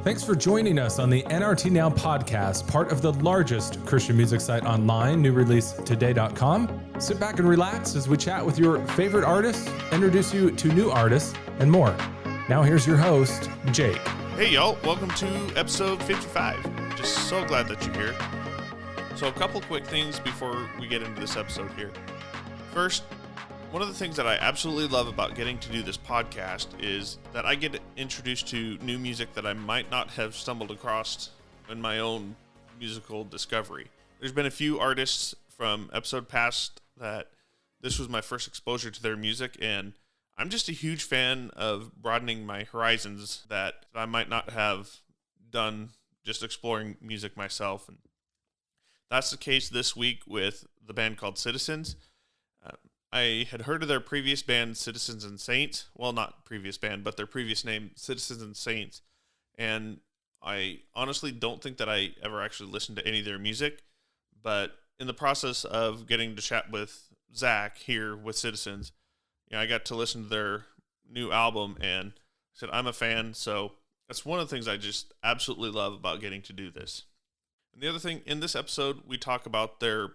Thanks for joining us on the NRT Now podcast, part of the largest Christian music site online, newreleasetoday.com. Sit back and relax as we chat with your favorite artists, introduce you to new artists, and more. Now here's your host, Jake. Hey y'all, welcome to episode 55. Just so glad that you're here. So a couple quick things before we get into this episode here. First, one of the things that I absolutely love about getting to do this podcast is that I get introduced to new music that I might not have stumbled across in my own musical discovery. There's been a few artists from episode past that this was my first exposure to their music, and I'm just a huge fan of broadening my horizons that I might not have done just exploring music myself. And that's the case this week with the band called Citizens. I had heard of their previous band, Citizens and Saints. Well, not previous band, but their previous name, Citizens and Saints. And I honestly don't think that I ever actually listened to any of their music. But in the process of getting to chat with Zach here with Citizens, I got to listen to their new album and said, I'm a fan. So that's one of the things I just absolutely love about getting to do this. And the other thing, in this episode, we talk about their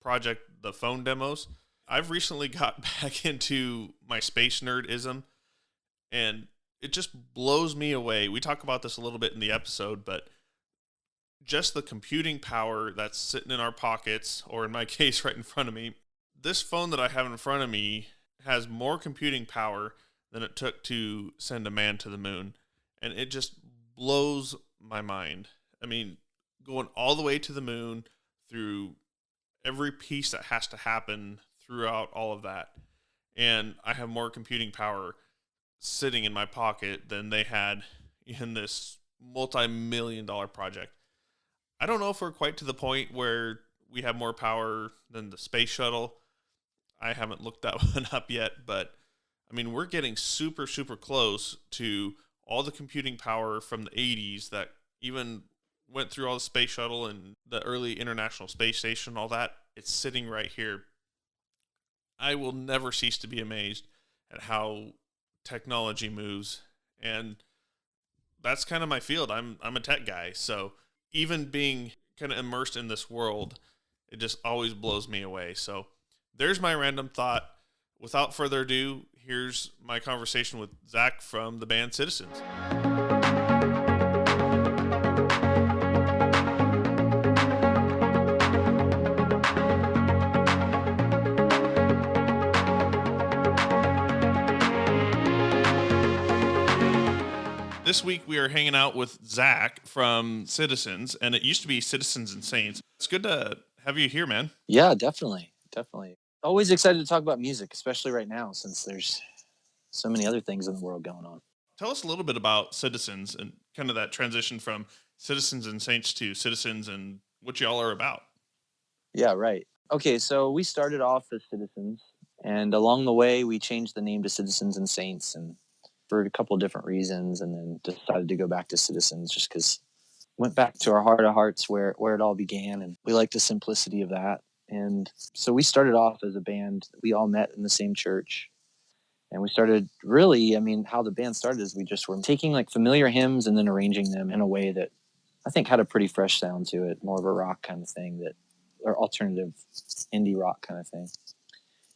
project, the phone demos. I've recently got back into my space nerdism, and it just blows me away. We talk about this a little bit in the episode, but just the computing power that's sitting in our pockets, or in my case, right in front of me. This phone that I have in front of me has more computing power than it took to send a man to the moon, and it just blows my mind. I mean, going all the way to the moon through every piece that has to happen throughout all of that. And I have more computing power sitting in my pocket than they had in this multi-million-dollar project. I don't know if we're quite to the point where we have more power than the space shuttle. I haven't looked that one up yet, but I mean, we're getting super, super close to all the computing power from the 80s that even went through all the space shuttle and the early International Space Station, all that. It's sitting right here. I will never cease to be amazed at how technology moves, and that's kind of my field. I'm a tech guy, so even being kind of immersed in this world, it just always blows me away. So there's my random thought. Without further ado, here's my conversation with Zach from the band Citizens. This week we are hanging out with Zach from Citizens, and it used to be Citizens and Saints. It's good to have you here, man. Yeah, definitely. Always excited to talk about music, especially right now, since there's so many other things in the world going on. Tell us a little bit about Citizens and kind of that transition from Citizens and Saints to Citizens and what y'all are about. Yeah, right. Okay, so we started off as Citizens, and along the way we changed the name to Citizens and Saints, and for a couple of different reasons, and then decided to go back to Citizens just because went back to our heart of hearts where it all began, and we like the simplicity of that. And so we started off as a band. We all met in the same church, and we started how the band started is we just were taking like familiar hymns and then arranging them in a way that I think had a pretty fresh sound to it, more of a rock kind of thing, or alternative indie rock kind of thing.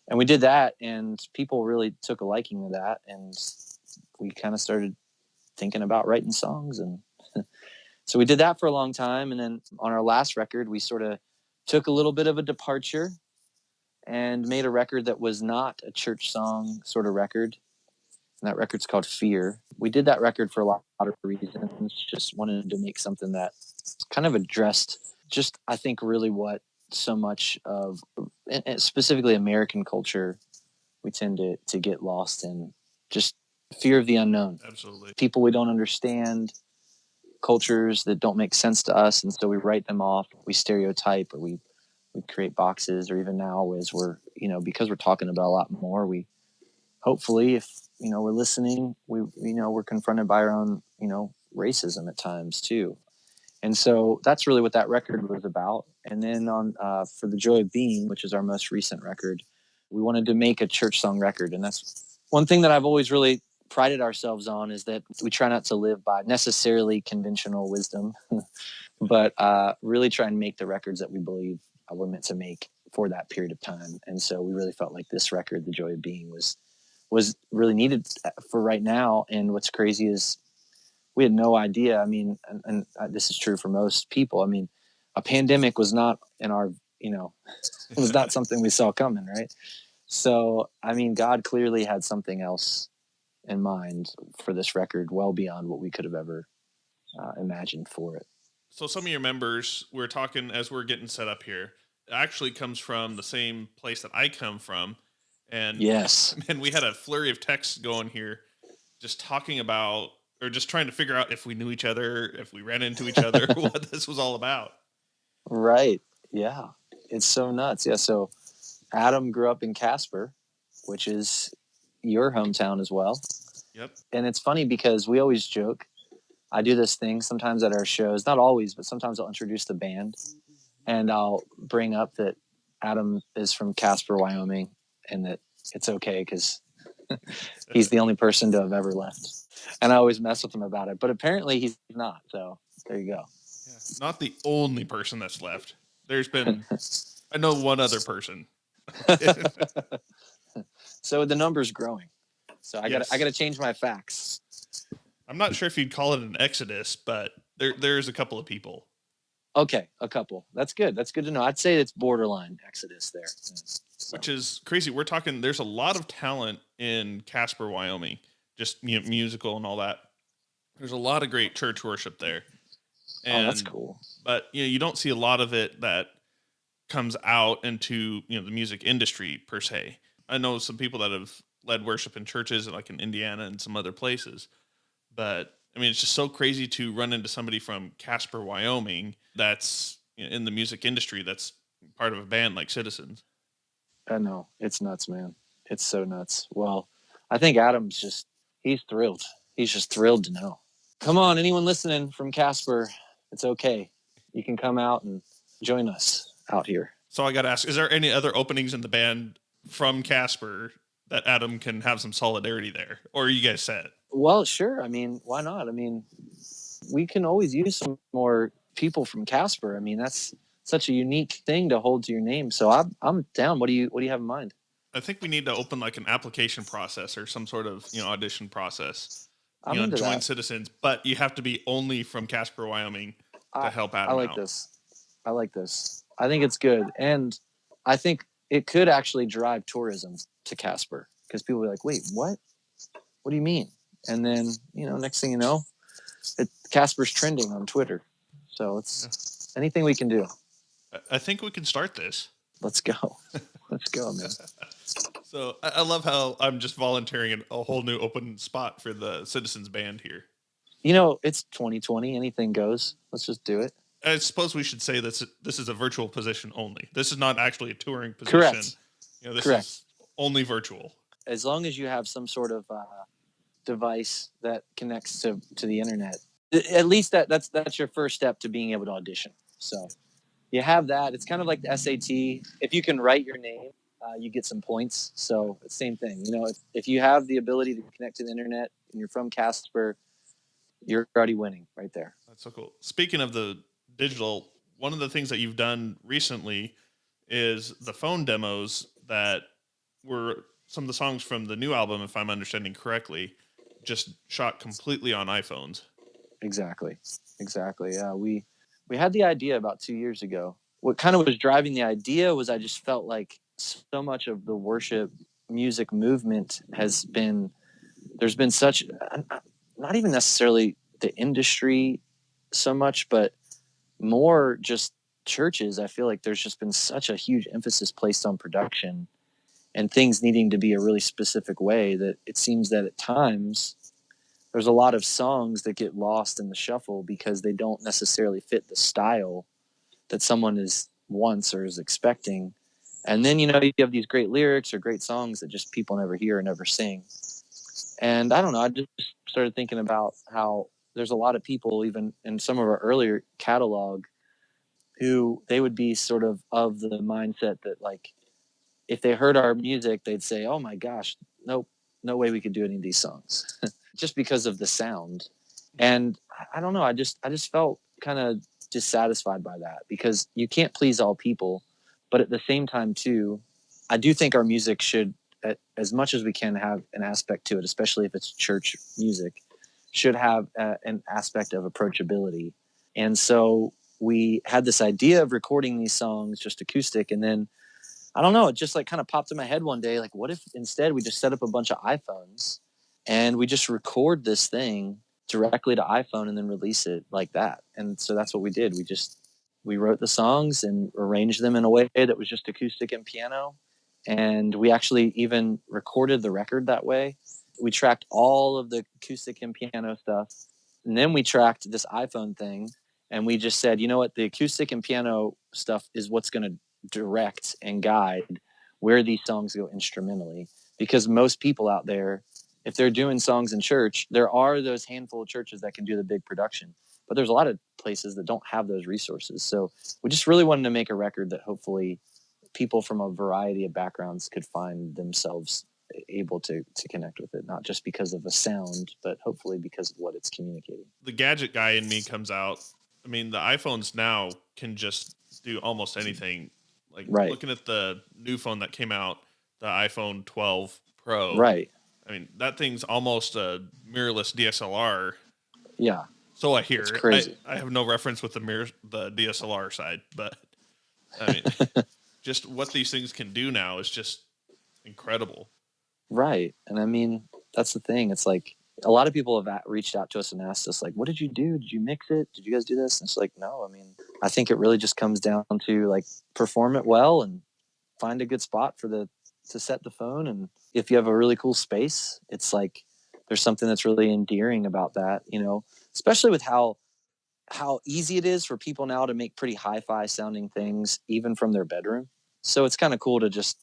And we did that, and people really took a liking to that, and we kind of started thinking about writing songs. And so we did that for a long time. And then on our last record, we sort of took a little bit of a departure and made a record that was not a church song sort of record. And that record's called Fear. We did that record for a lot of reasons. Just wanted to make something that kind of addressed just, I think, really what so much of, specifically American culture, we tend to get lost in, just fear of the unknown. Absolutely. People we don't understand, cultures that don't make sense to us, and so we write them off, we stereotype, or we create boxes, or even now as we're, because we're talking about a lot more, we hopefully, if, we're listening, we're confronted by our own, racism at times too. And so that's really what that record was about. And then on for The Joy of Being, which is our most recent record, we wanted to make a church song record. And that's one thing that I've always really prided ourselves on, is that we try not to live by necessarily conventional wisdom, but really try and make the records that we believe we're meant to make for that period of time. And so we really felt like this record, The Joy of Being, was really needed for right now. And what's crazy is we had no idea. I mean, and this is true for most people. I mean, a pandemic was not in our, it was not something we saw coming, right? So, I mean, God clearly had something else in mind for this record, well beyond what we could have ever imagined for it. So some of your members, we're talking as we're getting set up here, actually comes from the same place that I come from. And yes, and we had a flurry of texts going here, just talking about, or just trying to figure out if we knew each other, if we ran into each other, what this was all about. Right. Yeah. It's so nuts. Yeah. So Adam grew up in Casper, which is your hometown as well. Yep. And it's funny because we always joke. I do this thing sometimes at our shows, not always, but sometimes I'll introduce the band and I'll bring up that Adam is from Casper, Wyoming, and that it's okay because he's the only person to have ever left. And I always mess with him about it, but apparently he's not. So there you go. Yeah. Not the only person that's left. There's been, I know one other person. So the number's growing. So I Yes. gotta change my facts. I'm not sure if you'd call it an exodus, but there's a couple of people. Okay, a couple. That's good. That's good to know. I'd say it's borderline exodus there. So. Which is crazy. We're talking, there's a lot of talent in Casper, Wyoming, just musical and all that. There's a lot of great church worship there. And, that's cool. But you don't see a lot of it that comes out into the music industry per se. I know some people that have led worship in churches like in Indiana and some other places. But I mean, it's just so crazy to run into somebody from Casper, Wyoming, that's in the music industry, that's part of a band like Citizens. I know. It's nuts, man. It's so nuts. Well, I think Adam's he's thrilled. He's just thrilled to know. Come on, anyone listening from Casper, it's okay. You can come out and join us out here. So I got to ask, is there any other openings in the band from Casper that Adam can have some solidarity there? Or are you guys set? Well, sure. I mean, why not? I mean, we can always use some more people from Casper. I mean, that's such a unique thing to hold to your name. So I'm down. What do you have in mind? I think we need to open like an application process or some sort of audition process. I'm into join that. Citizens, but you have to be only from Casper, Wyoming to help Adam I like out. this. I like this. I think it's good, and I think it could actually drive tourism to Casper because people are like, "Wait, what? What do you mean?" And then next thing you know, Casper's trending on Twitter. So it's anything we can do. I think we can start this. Let's go. Let's go, man. So I love how I'm just volunteering a whole new open spot for the Citizens band here. It's 2020. Anything goes. Let's just do it. I suppose we should say this is a virtual position only. This is not actually a touring position. Correct. This Correct. is only virtual. As long as you have some sort of device that connects to the internet, at least that's your first step to being able to audition. So you have that. It's kind of like the SAT. If you can write your name, you get some points. So it's the same thing. If you have the ability to connect to the internet and you're from Casper, you're already winning right there. That's so cool. Speaking of the digital, one of the things that you've done recently is the phone demos that were some of the songs from the new album, if I'm understanding correctly, just shot completely on iPhones. Exactly. Yeah, we had the idea about 2 years ago. What kind of was driving the idea was I just felt like so much of the worship music movement there's been such, not even necessarily the industry so much, but more just churches. I feel like there's just been such a huge emphasis placed on production and things needing to be a really specific way that it seems that at times there's a lot of songs that get lost in the shuffle because they don't necessarily fit the style that someone wants or is expecting. And then, you have these great lyrics or great songs that just people never hear or never sing. And I don't know, I just started thinking about how there's a lot of people, even in some of our earlier catalog, who they would be sort of the mindset that, like, if they heard our music, they'd say, "Oh my gosh, nope, no way we could do any of these songs," just because of the sound. And I don't know, I just felt kind of dissatisfied by that, because you can't please all people, but at the same time too, I do think our music should, as much as we can, have an aspect to it, especially if it's church music, should have an aspect of approachability. And so we had this idea of recording these songs just acoustic, and then I don't know, it just like kind of popped in my head one day, like, what if instead we just set up a bunch of iPhones and we just record this thing directly to iPhone and then release it like that? And so that's what we did. We wrote the songs and arranged them in a way that was just acoustic and piano. And we actually even recorded the record that way. We tracked all of the acoustic and piano stuff. And then we tracked this iPhone thing, and we just said, you know what, the acoustic and piano stuff is what's going to direct and guide where these songs go instrumentally. Because most people out there, if they're doing songs in church, there are those handful of churches that can do the big production, but there's a lot of places that don't have those resources. So we just really wanted to make a record that hopefully people from a variety of backgrounds could find themselves able to connect with it, not just because of the sound, but hopefully because of what it's communicating. The gadget guy in me comes out. I mean, the iPhones now can just do almost anything. Like, right. Looking at the new phone that came out, the iPhone 12 Pro. Right. I mean, that thing's almost a mirrorless DSLR. Yeah. So I hear. It's crazy. I have no reference with the DSLR side, but I mean, just what these things can do now is just incredible. Right. And I mean, that's the thing. It's like a lot of people have reached out to us and asked us, like, what did you do? Did you mix it? Did you guys do this? And it's like, no, I mean, I think it really just comes down to, like, perform it well and find a good spot to set the phone. And if you have a really cool space, it's like, there's something that's really endearing about that, you know, especially with how easy it is for people now to make pretty hi-fi sounding things, even from their bedroom. So it's kind of cool to just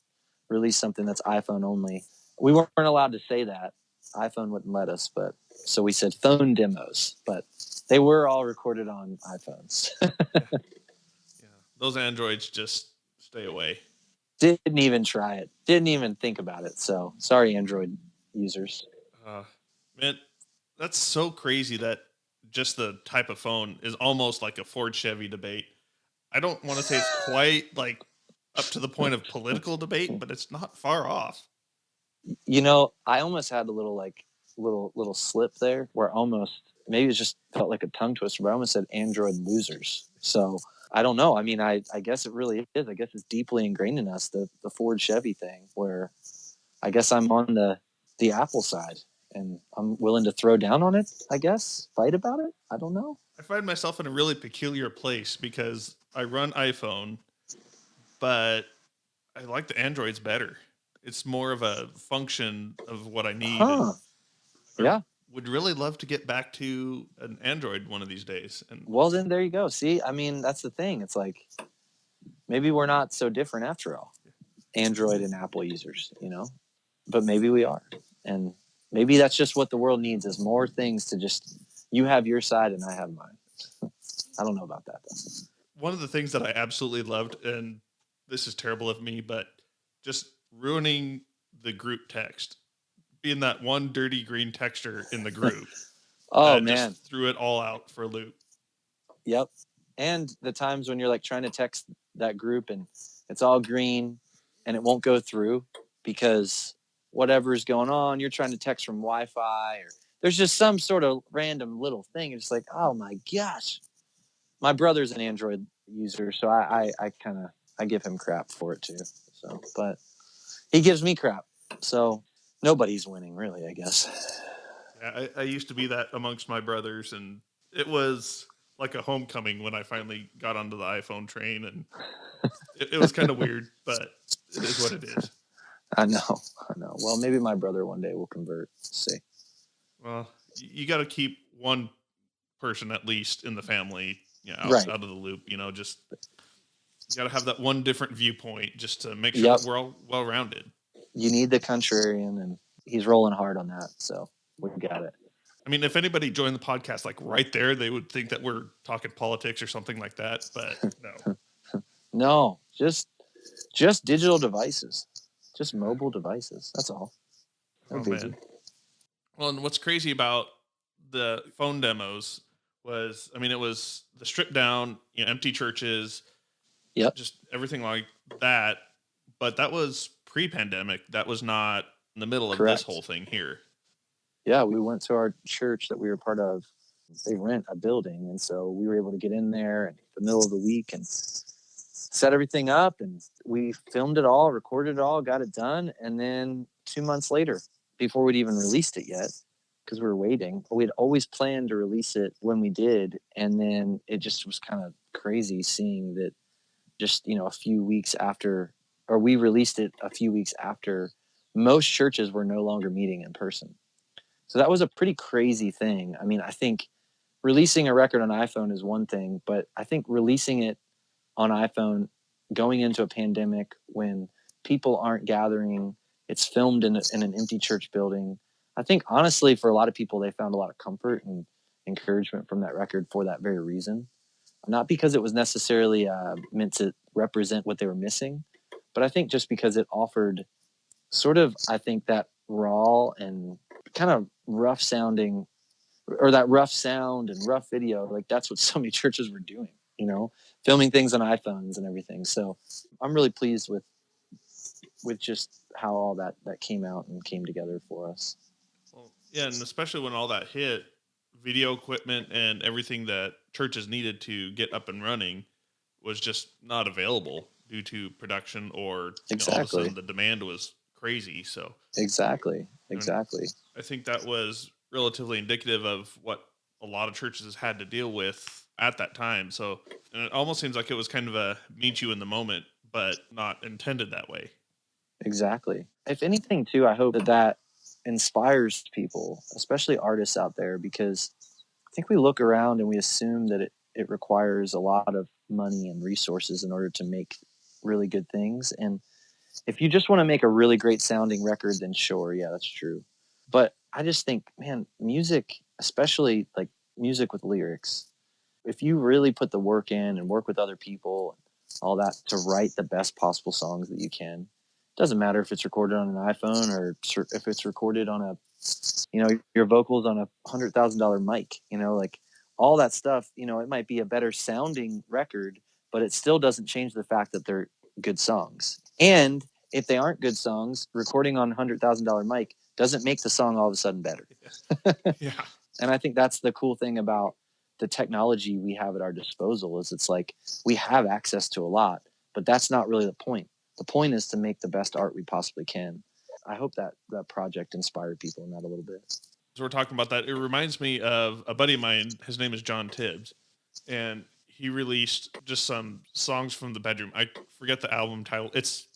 release something that's iPhone only. We weren't allowed to say that. iPhone wouldn't let us, but so we said phone demos, but they were all recorded on iPhones. Yeah. Those Androids just stay away. Didn't even try it. Didn't even think about it. So sorry, Android users. Man, that's so crazy that just the type of phone is almost like a Ford Chevy debate. I don't want to say it's quite like up to the point of political debate, but it's not far off. You know, I almost had a little slip there where almost, maybe it just felt like a tongue twister, but I almost said Android losers. So I don't know. I mean, I guess it really is. I guess it's deeply ingrained in us, the Ford Chevy thing, where I guess I'm on the Apple side and I'm willing to throw down on it, I guess, fight about it. I don't know. I find myself in a really peculiar place because I run iPhone, but I like the Androids better. It's more of a function of what I need. Huh. Yeah. Would really love to get back to an Android one of these days. And well, then there you go. See, I mean, that's the thing. It's like, maybe we're not so different after all, Android and Apple users, you know, but maybe we are. And maybe that's just what the world needs, is more things to just, you have your side and I have mine. I don't know about that, though. One of the things that I absolutely loved, and this is terrible of me, but just ruining the group text, being that one dirty green texture in the group. Oh, man. Just threw it all out for a loop. Yep. And the times when you're like trying to text that group and it's all green and it won't go through because whatever's going on, you're trying to text from Wi-Fi, or there's just some sort of random little thing. It's like, oh my gosh. My brother's an Android user, so I give him crap for it too. So, but he gives me crap. So nobody's winning, really, I guess. Yeah, I used to be that amongst my brothers, and it was like a homecoming when I finally got onto the iPhone train, and it was kind of weird, but it is what it is. I know. Well, maybe my brother one day will convert. Let's see. Well, you got to keep one person at least in the family, out of the loop. Just you got to have that one different viewpoint just to make sure that we're all well-rounded. You need the contrarian, and he's rolling hard on that, so we got it. I mean, if anybody joined the podcast like right there, they would think that we're talking politics or something like that. But no. No, just digital devices, just mobile devices. That's all. No biggie. Man. Well, and what's crazy about the phone demos was, I mean, it was the stripped down, empty churches, Yep. just everything like that. But that was pre-pandemic. That was not in the middle of Correct. this whole thing here. Yeah, we went to our church that we were part of. They rent a building, and so we were able to get in there in the middle of the week and set everything up, and we filmed it all, recorded it all, got it done, and then 2 months later, before we'd even released it yet, because we were waiting, we'd always planned to release it when we did, and then it just was kind of crazy seeing that just a few weeks after, or we released it a few weeks after, most churches were no longer meeting in person. So that was a pretty crazy thing. I mean, I think releasing a record on iPhone is one thing, but I think releasing it on iPhone going into a pandemic when people aren't gathering, it's filmed in an empty church building. I think honestly, for a lot of people, they found a lot of comfort and encouragement from that record for that very reason. Not because it was necessarily meant to represent what they were missing, but I think just because it offered sort of, I think, that raw and kind of rough sounding, or that rough sound and rough video. Like that's what so many churches were doing, filming things on iPhones and everything. So I'm really pleased with just how all that came out and came together for us. Well, yeah, and especially when all that hit, video equipment and everything that churches needed to get up and running was just not available due to production, or Exactly. All of a sudden the demand was crazy. So exactly. I think that was relatively indicative of what a lot of churches had to deal with at that time. So, and it almost seems like it was kind of a meet you in the moment, but not intended that way. Exactly. If anything, too, I hope that inspires people, especially artists out there, because I think we look around and we assume that it requires a lot of money and resources in order to make really good things. And if you just want to make a really great sounding record, then sure, yeah, that's true. But I just think, man, music, especially like music with lyrics, if you really put the work in and work with other people, all that, to write the best possible songs that you can, it doesn't matter if it's recorded on an iPhone or if it's recorded on your vocals on $100,000 mic, like all that stuff, it might be a better sounding record, but it still doesn't change the fact that they're good songs. And if they aren't good songs, recording on $100,000 mic doesn't make the song all of a sudden better. Yeah. And I think that's the cool thing about the technology we have at our disposal, is it's like we have access to a lot, but that's not really the point. The point is to make the best art we possibly can. I hope that project inspired people in that a little bit. As we're talking about that, it reminds me of a buddy of mine. His name is John Tibbs, and he released just some songs from the bedroom. I forget the album title. It's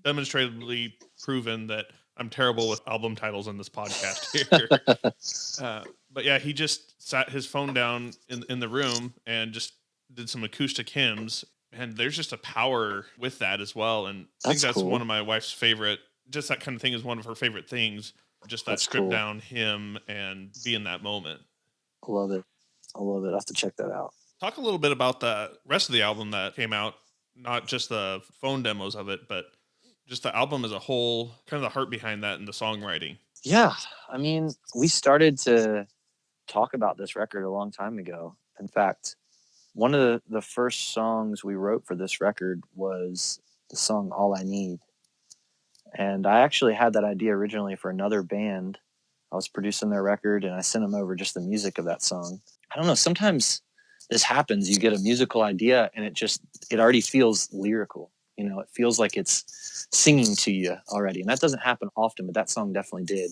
demonstrably proven that I'm terrible with album titles in this podcast here. But yeah, he just sat his phone down in the room and just did some acoustic hymns. And there's just a power with that as well. And I think that's cool. one of my wife's favorite, just that kind of thing is one of her favorite things. Just that stripped down hymn and be in that moment. I love it. I have to check that out. Talk a little bit about the rest of the album that came out, not just the phone demos of it, but just the album as a whole, kind of the heart behind that and the songwriting. Yeah. I mean, we started to talk about this record a long time ago. In fact, one of the first songs we wrote for this record was the song All I Need. And I actually had that idea originally for another band. I was producing their record and I sent them over just the music of that song. I don't know, sometimes this happens. You get a musical idea and it already feels lyrical. It feels like it's singing to you already. And that doesn't happen often, but that song definitely did.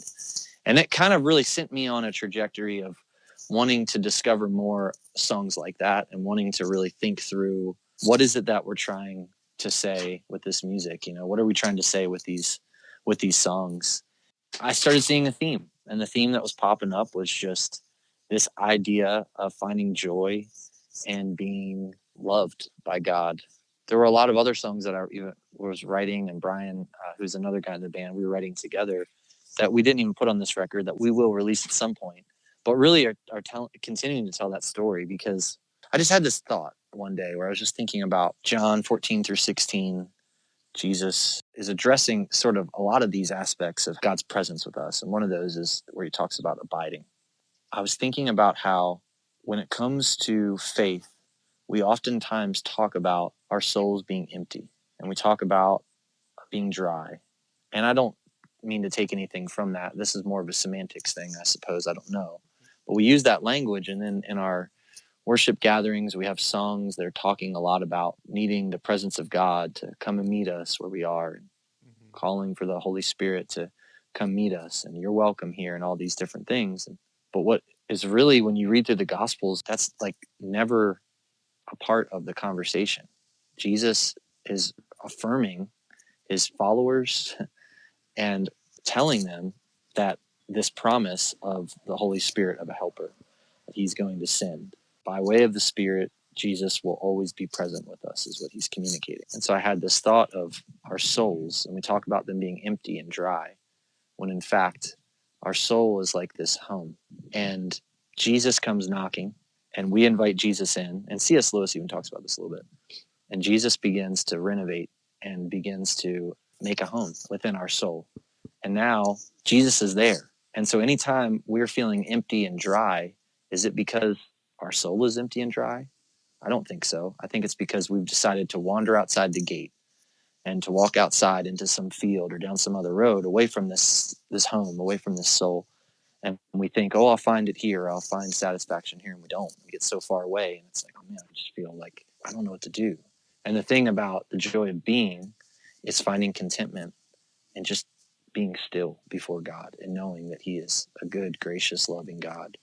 And it kind of really sent me on a trajectory of wanting to discover more songs like that and wanting to really think through, what is it that we're trying to say with this music? What are we trying to say with these songs? I started seeing a theme, and the theme that was popping up was just this idea of finding joy and being loved by God. There were a lot of other songs that I was writing, and Brian, who's another guy in the band, we were writing together, that we didn't even put on this record, that we will release at some point. but really are continuing to tell that story, because I just had this thought one day where I was just thinking about John 14 through 16. Jesus is addressing sort of a lot of these aspects of God's presence with us. And one of those is where he talks about abiding. I was thinking about how when it comes to faith, we oftentimes talk about our souls being empty, and we talk about being dry. And I don't mean to take anything from that. This is more of a semantics thing, I suppose. I don't know. But we use that language, and then in our worship gatherings, we have songs that are talking a lot about needing the presence of God to come and meet us where we are, and calling for the Holy Spirit to come meet us, and you're welcome here, and all these different things. But what is really, when you read through the Gospels, that's like never a part of the conversation. Jesus is affirming his followers and telling them that this promise of the Holy Spirit, of a helper that he's going to send by way of the Spirit, Jesus will always be present with us, is what he's communicating. And so I had this thought of our souls, and we talk about them being empty and dry, when in fact our soul is like this home. And Jesus comes knocking, and we invite Jesus in. And C.S. Lewis even talks about this a little bit. And Jesus begins to renovate and begins to make a home within our soul. And now Jesus is there. And so anytime we're feeling empty and dry, is it because our soul is empty and dry? I don't think so. I think it's because we've decided to wander outside the gate and to walk outside into some field or down some other road, away from this home, away from this soul. And we think, oh, I'll find it here. I'll find satisfaction here. And we don't. We get so far away, and it's like, oh man, I just feel like I don't know what to do. And the thing about the joy of being is finding contentment and just being still before God, and knowing that he is a good, gracious, loving God,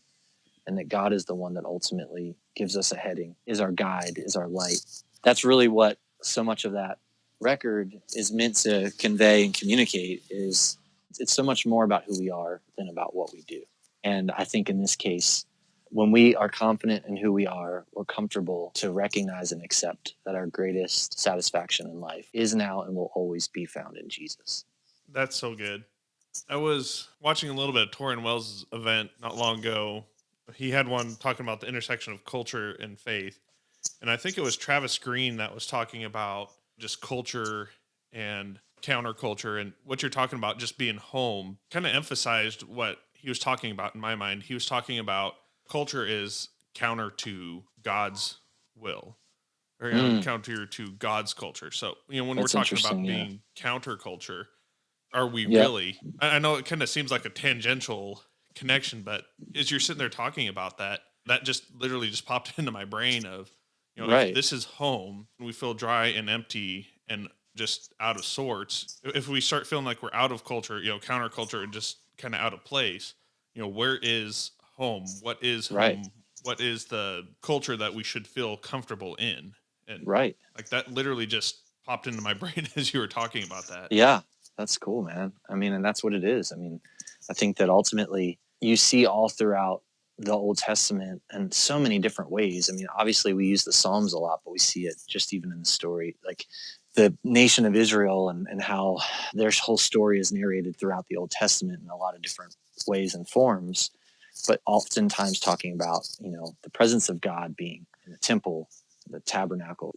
and that God is the one that ultimately gives us a heading, is our guide, is our light. That's really what so much of that record is meant to convey and communicate. Is it's so much more about who we are than about what we do. And I think in this case, when we are confident in who we are, we're comfortable to recognize and accept that our greatest satisfaction in life is now and will always be found in Jesus. That's so good. I was watching a little bit of Torrin Wells' event not long ago. He had one talking about the intersection of culture and faith. And I think it was Travis Green that was talking about just culture and counterculture, and what you're talking about just being home kind of emphasized what he was talking about in my mind. He was talking about culture is counter to God's will, or counter to God's culture. So, when That's we're talking about being counterculture, are we really? I know it kind of seems like a tangential connection, but as you're sitting there talking about that just literally just popped into my brain of, if this is home, we feel dry and empty and just out of sorts. If we start feeling like we're out of culture, counterculture, and just kind of out of place, where is home? What is home? What is the culture that we should feel comfortable in? And like that literally just popped into my brain as you were talking about that. Yeah, that's cool, man. I mean, and that's what it is. I mean, I think that ultimately you see all throughout the Old Testament in so many different ways. I mean, obviously we use the Psalms a lot, but we see it just even in the story, like the nation of Israel, and how their whole story is narrated throughout the Old Testament in a lot of different ways and forms, but oftentimes talking about, the presence of God being in the temple, the tabernacle,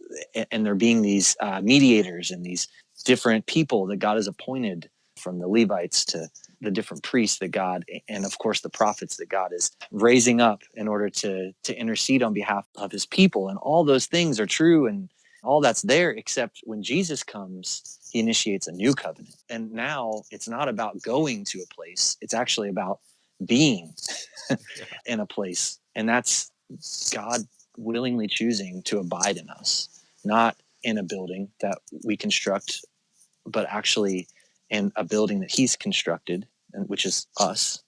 and there being these mediators and these different people that God has appointed, from the Levites to the different priests that God, and of course the prophets that God is raising up in order to intercede on behalf of his people. And all those things are true, and all that's there, except when Jesus comes, he initiates a new covenant. And now it's not about going to a place, it's actually about being in a place. And that's God willingly choosing to abide in us, not in a building that we construct, but actually in a building that he's constructed, and which is us.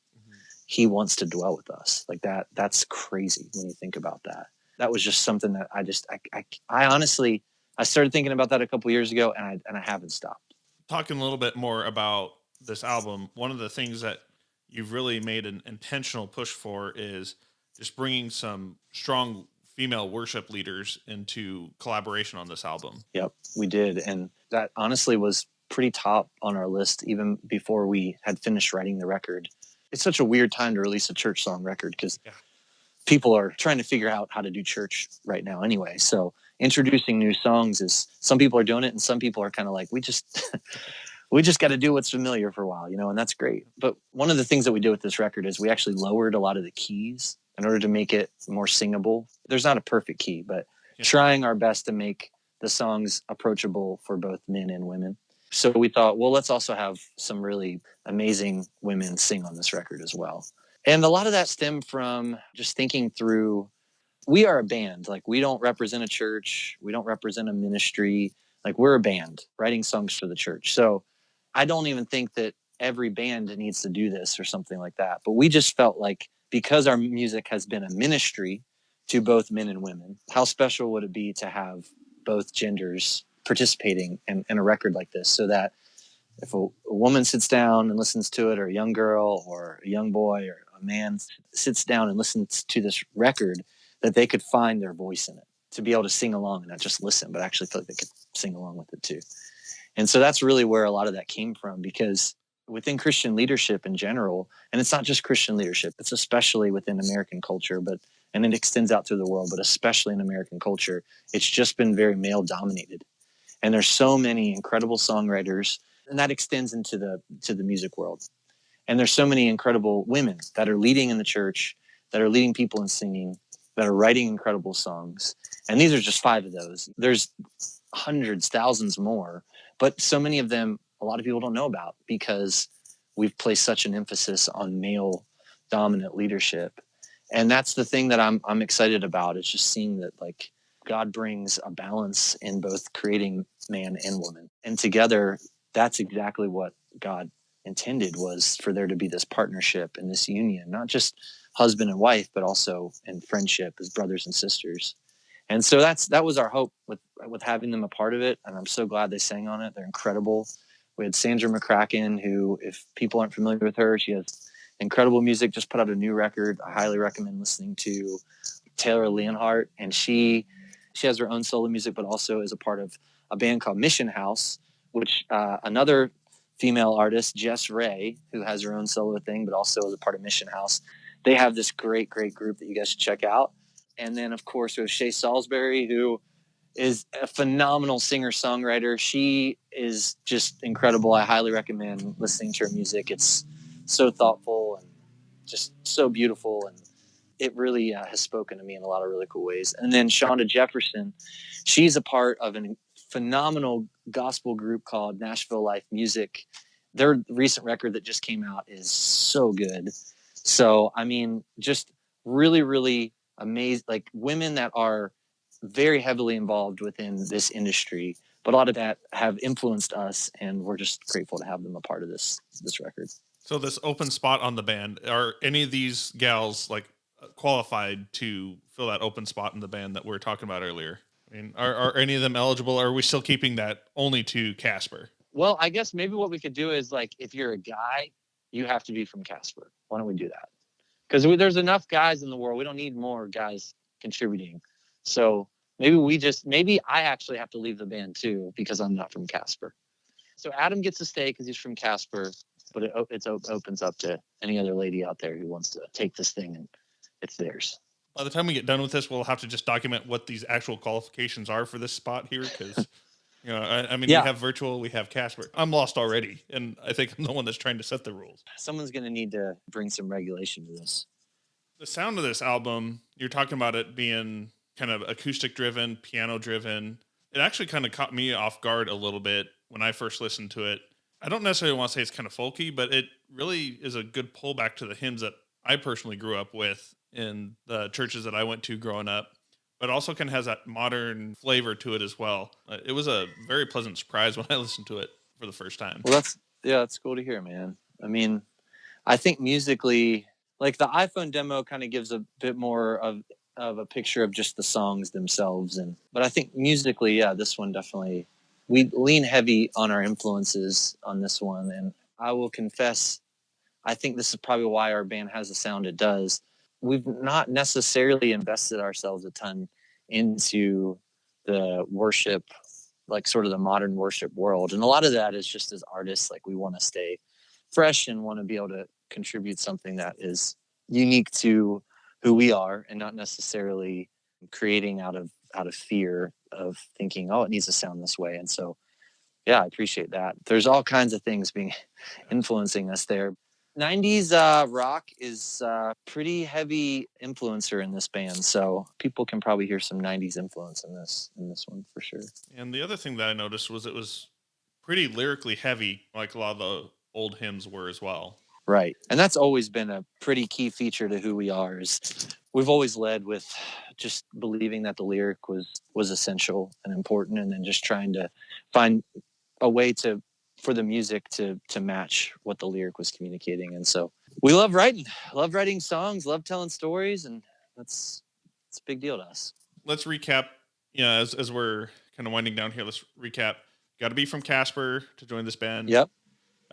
He wants to dwell with us. Like that's crazy when you think about that. That was just something that I honestly, I started thinking about that a couple years ago, and I haven't stopped. Talking a little bit more about this album, one of the things that you've really made an intentional push for is just bringing some strong female worship leaders into collaboration on this album. Yep, we did. And that honestly was pretty top on our list even before we had finished writing the record. it's such a weird time to release a church song record because Yeah. people are trying to figure out how to do church right now anyway. So introducing new songs is, some people are doing it and some people are kind of like, we just got to do what's familiar for a while, and that's great. But one of the things that we did with this record is we actually lowered a lot of the keys in order to make it more singable. There's not a perfect key, but trying our best to make the songs approachable for both men and women. So we thought, well, let's also have some really amazing women sing on this record as well. And a lot of that stemmed from just thinking through, we are a band. Like, we don't represent a church. We don't represent a ministry. Like, we're a band writing songs for the church. So I don't even think that every band needs to do this or something like that. But we just felt like, because our music has been a ministry to both men and women, how special would it be to have both genders participating in a record like this, so that if a woman sits down and listens to it, or a young girl or a young boy or a man sits down and listens to this record, that they could find their voice in it, to be able to sing along and not just listen, but actually feel like they could sing along with it too. And so that's really where a lot of that came from, because within Christian leadership in general, and it's not just Christian leadership, it's especially within American culture, and it extends out through the world, but especially in American culture, it's just been very male dominated. And there's so many incredible songwriters, and that extends into the music world. And there's so many incredible women that are leading in the church, that are leading people in singing, that are writing incredible songs. And these are just 5 of those. There's hundreds, thousands more, but so many of them a lot of people don't know about, because we've placed such an emphasis on male dominant leadership. And that's the thing that I'm excited about, is just seeing that, like, God brings a balance in both creating man and woman. And together, that's exactly what God intended, was for there to be this partnership and this union, not just husband and wife, but also in friendship as brothers and sisters. And so that was our hope with having them a part of it. And I'm so glad they sang on it. They're incredible. We had Sandra McCracken, who, if people aren't familiar with her, she has incredible music, just put out a new record. I highly recommend listening to Taylor Leonhardt. And she has her own solo music, but also is a part of a band called Mission House, which another female artist, Jess Ray, who has her own solo thing, but also is a part of Mission House. They have this great group that you guys should check out. And then, of course, we have Shay Salisbury, who is a phenomenal singer-songwriter. She is just incredible. I highly recommend listening to her music. It's so thoughtful and just so beautiful, and it really has spoken to me in a lot of really cool ways. And then Shonda Jefferson, she's a part of a phenomenal gospel group called Nashville Life Music. Their recent record that just came out is so good. So, I mean, just really, really amazing, like, women that are very heavily involved within this industry, but a lot of that have influenced us, and we're just grateful to have them a part of this record. So this open spot on the band, are any of these gals like qualified to fill that open spot in the band that we were talking about earlier? I mean, are any of them eligible? Or are we still keeping that only to Casper? Well, I guess maybe what we could do is, like, if you're a guy, you have to be from Casper. Why don't we do that? Because there's enough guys in the world. We don't need more guys contributing. So maybe I actually have to leave the band too, because I'm not from Casper. So Adam gets to stay because he's from Casper, but it opens up to any other lady out there who wants to take this thing, and it's theirs. By the time we get done with this, we'll have to just document what these actual qualifications are for this spot here, because I mean, Yeah. We have virtual, we have Casper. I'm lost already, and I think I'm the one that's trying to set the rules. Someone's going to need to bring some regulation to this. The sound of this album, you're talking about it being kind of acoustic driven, piano driven. It actually kind of caught me off guard a little bit when I first listened to it. I don't necessarily want to say it's kind of folky, but it really is a good pullback to the hymns that I personally grew up with in the churches that I went to growing up, but also kind of has that modern flavor to it as well. It was a very pleasant surprise when I listened to it for the first time. Well, that's cool to hear, man. I mean, I think musically, like, the iPhone demo kind of gives a bit more of a picture of just the songs themselves. But I think musically, yeah, this one definitely, we lean heavy on our influences on this one. And I will confess, I think this is probably why our band has the sound it does. We've not necessarily invested ourselves a ton into the worship, like, sort of the modern worship world. And a lot of that is just, as artists, like, we want to stay fresh and want to be able to contribute something that is unique to who we are, and not necessarily creating out of fear of thinking, oh, it needs to sound this way. And so, yeah, I appreciate that. There's all kinds of things being influencing us there. 90s rock is pretty heavy influencer in this band, so people can probably hear some 90s influence in this one for sure. And the other thing that I noticed was it was pretty lyrically heavy, like a lot of the old hymns were as well. Right. And that's always been a pretty key feature to who we are, is we've always led with just believing that the lyric was essential and important, and then just trying to find a way for the music to match what the lyric was communicating. And so we love writing songs, love telling stories, and it's a big deal to us. Let's recap, as we're kind of winding down here, let's recap. Got to be from Casper to join this band. Yep.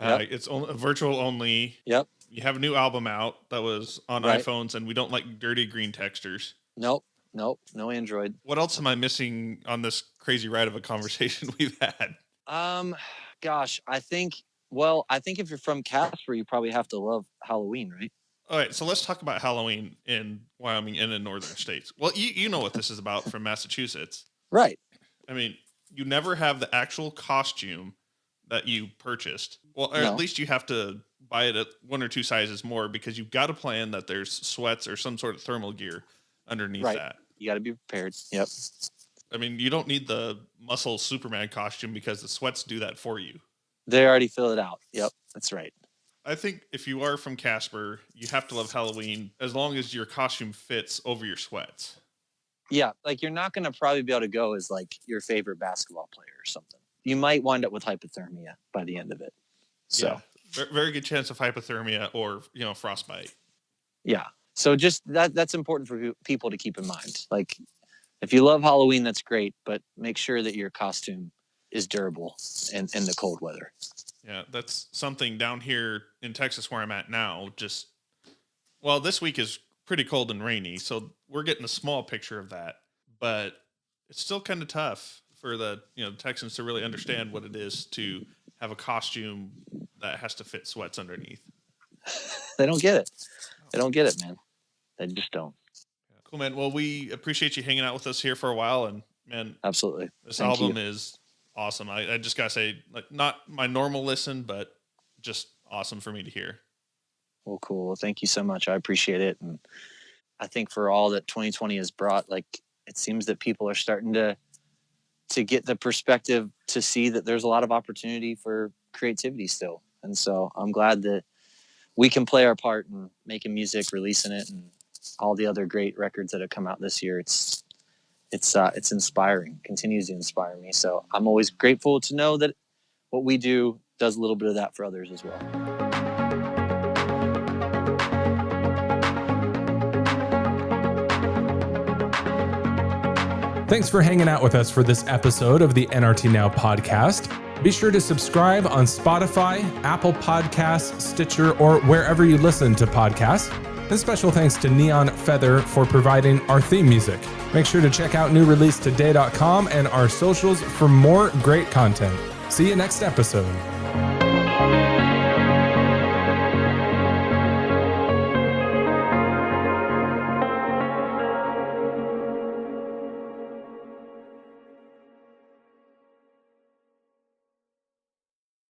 It's only virtual only. Yep. You have a new album out that was on Right. iPhones, and we don't like dirty green textures. Nope. No Android. What else am I missing on this crazy ride of a conversation we've had? Gosh, I think if you're from Casper, you probably have to love Halloween, right? All right, so let's talk about Halloween in Wyoming and in northern states. Well, you know what this is about from Massachusetts. Right. I mean, you never have the actual costume that you purchased. Well, or No. at least you have to buy it at 1 or 2 sizes more, because you've got to plan that there's sweats or some sort of thermal gear underneath Right. that. You got to be prepared. Yep. I mean, you don't need the muscle Superman costume because the sweats do that for you. They already fill it out. Yep. That's right. I think if you are from Casper, you have to love Halloween as long as your costume fits over your sweats. Yeah. Like, you're not going to probably be able to go as like your favorite basketball player or something. You might wind up with hypothermia by the end of it. So, very good chance of hypothermia or, frostbite. yeah. So just that's important for people to keep in mind. Like, if you love Halloween, that's great, but make sure that your costume is durable in the cold weather. Yeah, that's something down here in Texas where I'm at now. This week is pretty cold and rainy, so we're getting a small picture of that. But it's still kind of tough for the Texans to really understand what it is to have a costume that has to fit sweats underneath. They don't get it. They don't get it, man. They just don't. Cool, man. Well, we appreciate you hanging out with us here for a while, and man, Absolutely. this Thank album you. is awesome. I just gotta say, like, not my normal listen, but just awesome for me to hear. Well, cool. Well, thank you so much. I appreciate it. And I think for all that 2020 has brought, like, it seems that people are starting to get the perspective to see that there's a lot of opportunity for creativity still. And so I'm glad that we can play our part in making music, releasing it, and all the other great records that have come out this year. It's inspiring, continues to inspire me. So I'm always grateful to know that what we do does a little bit of that for others as well. Thanks for hanging out with us for this episode of the NRT Now podcast. Be sure to subscribe on Spotify, Apple Podcasts, Stitcher, or wherever you listen to podcasts. And special thanks to Neon Feather for providing our theme music. Make sure to check out newreleasetoday.com and our socials for more great content. See you next episode.